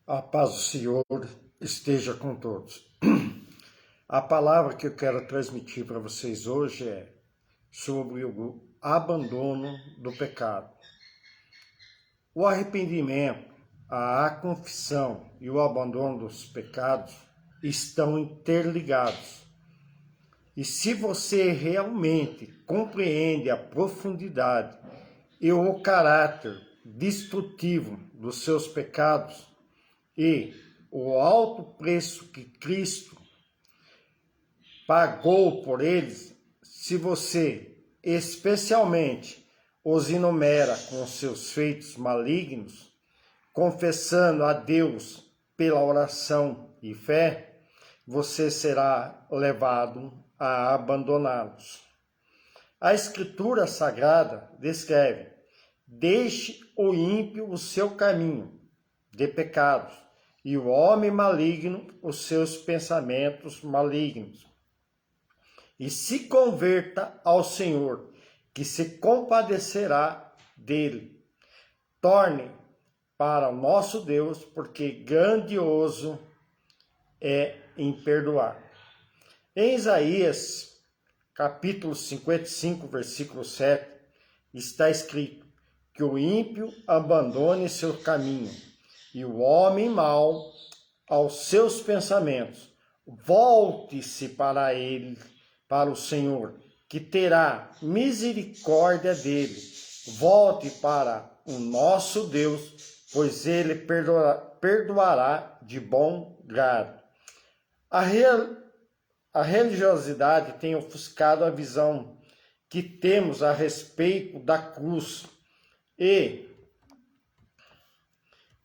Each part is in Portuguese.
A paz do Senhor esteja com todos. A palavra que eu quero transmitir para vocês hoje é sobre o abandono do pecado. O arrependimento, a confissão e o abandono dos pecados estão interligados. E se você realmente compreende a profundidade e o caráter destrutivo dos seus pecados, e o alto preço que Cristo pagou por eles, se você especialmente os enumera com seus feitos malignos, confessando a Deus pela oração e fé, você será levado a abandoná-los. A Escritura Sagrada descreve: deixe o ímpio o seu caminho de pecados, e o homem maligno os seus pensamentos malignos. E se converta ao Senhor, que se compadecerá dele. Torne para o nosso Deus, porque grandioso é em perdoar. Em Isaías, capítulo 55, versículo 7, está escrito que o ímpio abandone seu caminho, e o homem mau aos seus pensamentos. Volte-se para ele, para o Senhor, que terá misericórdia dele. Volte para o nosso Deus, pois ele perdoará de bom grado. A religiosidade tem ofuscado a visão que temos a respeito da cruz e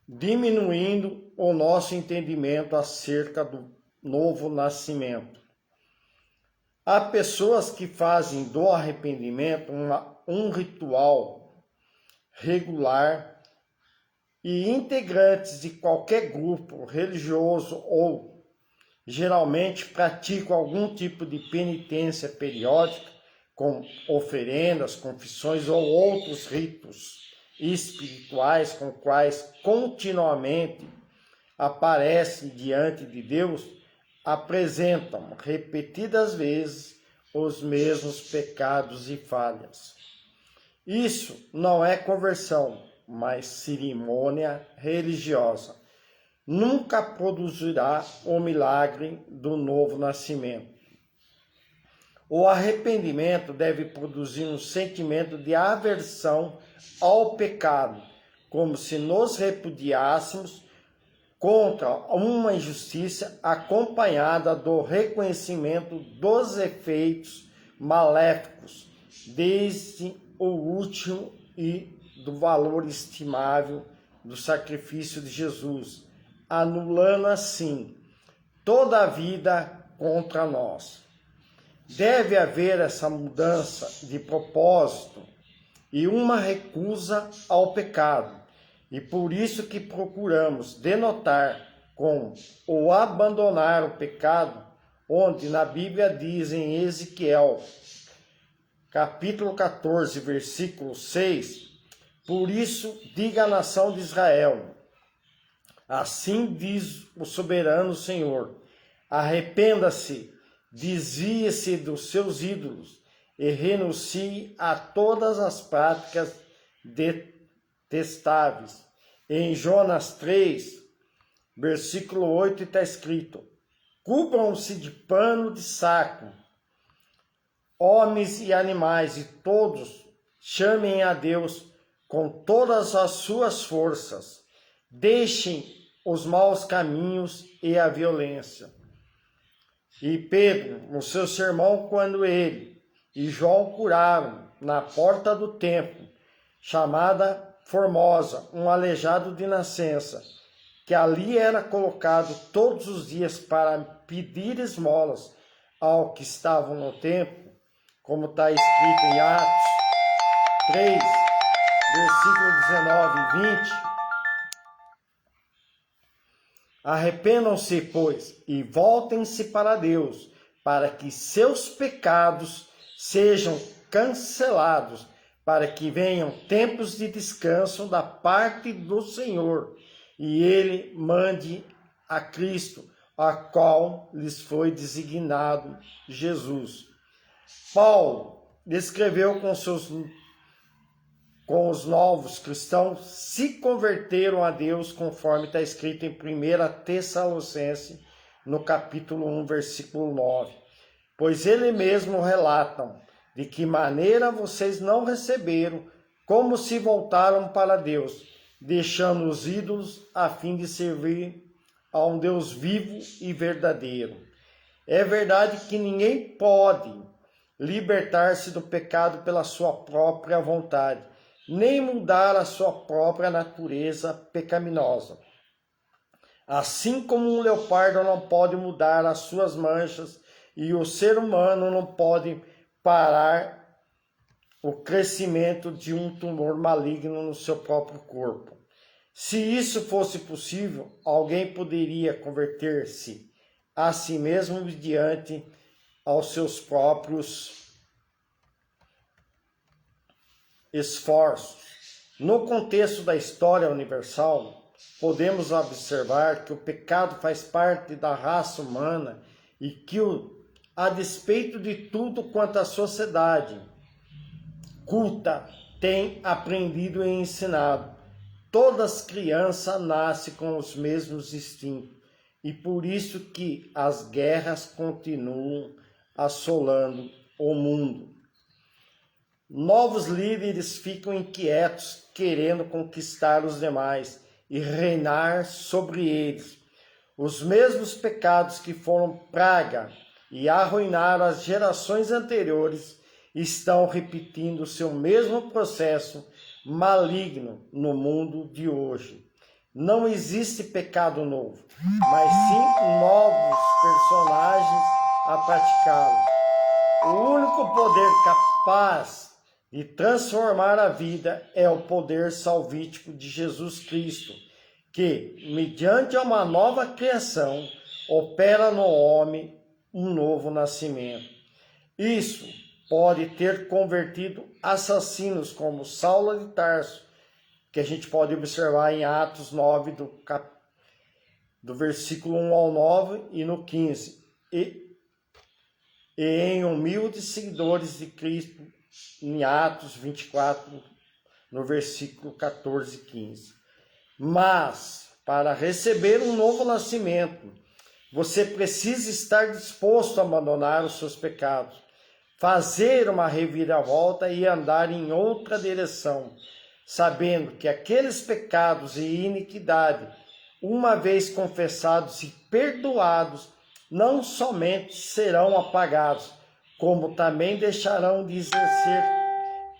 diminuindo o nosso entendimento acerca do novo nascimento. Há pessoas que fazem do arrependimento um ritual regular, e integrantes de qualquer grupo religioso ou geralmente praticam algum tipo de penitência periódica, com oferendas, confissões ou outros ritos espirituais com quais continuamente aparecem diante de Deus, apresentam repetidas vezes os mesmos pecados e falhas. Isso não é conversão, mas cerimônia religiosa. Nunca produzirá o milagre do novo nascimento. O arrependimento deve produzir um sentimento de aversão ao pecado, como se nos repudiássemos contra uma injustiça acompanhada do reconhecimento dos efeitos maléficos, desde o último e do valor estimável do sacrifício de Jesus, anulando assim toda a vida contra nós. Deve haver essa mudança de propósito e uma recusa ao pecado, e por isso que procuramos denotar com o abandonar o pecado, onde na Bíblia diz em Ezequiel, capítulo 14, versículo 6, por isso diga a nação de Israel, assim diz o soberano Senhor, arrependa-se, desvie-se dos seus ídolos e renuncie a todas as práticas detestáveis. Em Jonas 3, versículo 8 está escrito: cubram-se de pano de saco, homens e animais, e todos chamem a Deus com todas as suas forças. Deixem os maus caminhos e a violência. E Pedro, no seu sermão, quando ele e João curaram na porta do templo, chamada Formosa, um aleijado de nascença, que ali era colocado todos os dias para pedir esmolas ao que estavam no templo, como está escrito em Atos 3, versículo 19 e 20, arrependam-se, pois, e voltem-se para Deus, para que seus pecados sejam cancelados, para que venham tempos de descanso da parte do Senhor, e ele mande a Cristo, a qual lhes foi designado Jesus. Paulo descreveu com os novos cristãos se converteram a Deus, conforme está escrito em 1 Tessalonicenses, no capítulo 1, versículo 9. Pois ele mesmo relatam de que maneira vocês não receberam, como se voltaram para Deus, deixando os ídolos a fim de servir a um Deus vivo e verdadeiro. É verdade que ninguém pode libertar-se do pecado pela sua própria vontade, nem mudar a sua própria natureza pecaminosa. Assim como um leopardo não pode mudar as suas manchas e o ser humano não pode parar o crescimento de um tumor maligno no seu próprio corpo. Se isso fosse possível, alguém poderia converter-se a si mesmo mediante aos seus próprios esforços. No contexto da história universal, podemos observar que o pecado faz parte da raça humana e que, a despeito de tudo quanto a sociedade culta tem aprendido e ensinado, todas as crianças nascem com os mesmos instintos, e por isso que as guerras continuam assolando o mundo. Novos líderes ficam inquietos, querendo conquistar os demais e reinar sobre eles. Os mesmos pecados que foram praga e arruinaram as gerações anteriores estão repetindo o seu mesmo processo maligno no mundo de hoje. Não existe pecado novo, mas sim novos personagens a praticá-lo. O único poder capaz de transformar a vida é o poder salvífico de Jesus Cristo, que, mediante uma nova criação, opera no homem um novo nascimento. Isso pode ter convertido assassinos como Saulo de Tarso, que a gente pode observar em Atos 9, do versículo 1 ao 9 e no 15, e em humildes seguidores de Cristo, em Atos 24, no versículo 14 e 15. Mas, para receber um novo nascimento, você precisa estar disposto a abandonar os seus pecados, fazer uma reviravolta e andar em outra direção, sabendo que aqueles pecados e iniquidade, uma vez confessados e perdoados, não somente serão apagados, como também deixarão de exercer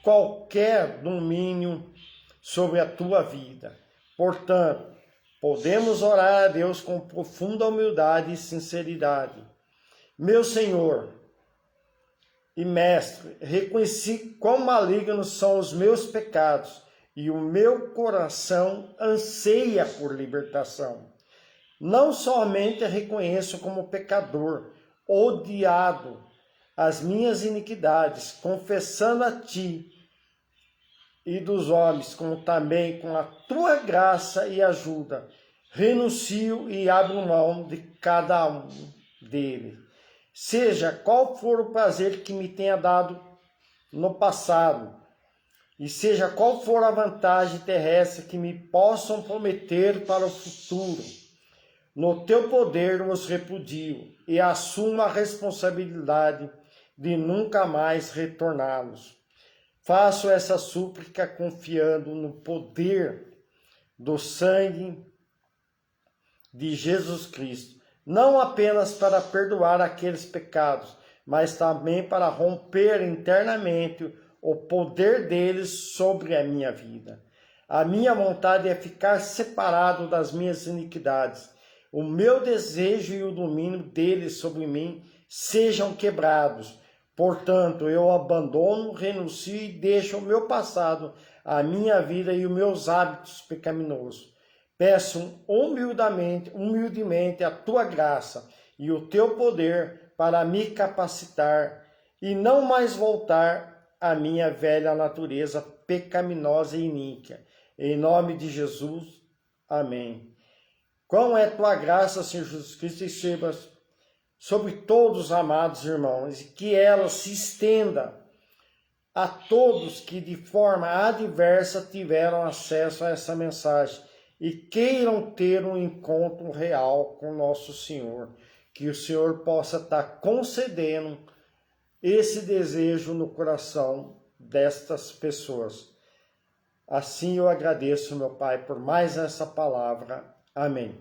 qualquer domínio sobre a tua vida. Portanto, podemos orar a Deus com profunda humildade e sinceridade. Meu Senhor e Mestre, reconheci quão malignos são os meus pecados e o meu coração anseia por libertação. Não somente reconheço como pecador, odiado as minhas iniquidades, confessando a Ti e dos homens, como também com a Tua graça e ajuda, renuncio e abro mão de cada um deles. Seja qual for o prazer que me tenha dado no passado, e seja qual for a vantagem terrestre que me possam prometer para o futuro, no teu poder os repudio e assumo a responsabilidade de nunca mais retorná-los. Faço essa súplica confiando no poder do sangue de Jesus Cristo, não apenas para perdoar aqueles pecados, mas também para romper internamente o poder deles sobre a minha vida. A minha vontade é ficar separado das minhas iniquidades. O meu desejo e o domínio deles sobre mim sejam quebrados. Portanto, eu abandono, renuncio e deixo o meu passado, a minha vida e os meus hábitos pecaminosos. Peço humildemente a tua graça e o teu poder para me capacitar e não mais voltar à minha velha natureza pecaminosa e iníqua. Em nome de Jesus, Amém. Qual é tua graça, Senhor Jesus Cristo, esteja sobre todos os amados irmãos, e que ela se estenda a todos que de forma adversa tiveram acesso a essa mensagem e queiram ter um encontro real com nosso Senhor. Que o Senhor possa estar concedendo esse desejo no coração destas pessoas. Assim eu agradeço, meu Pai, por mais essa palavra. Amém.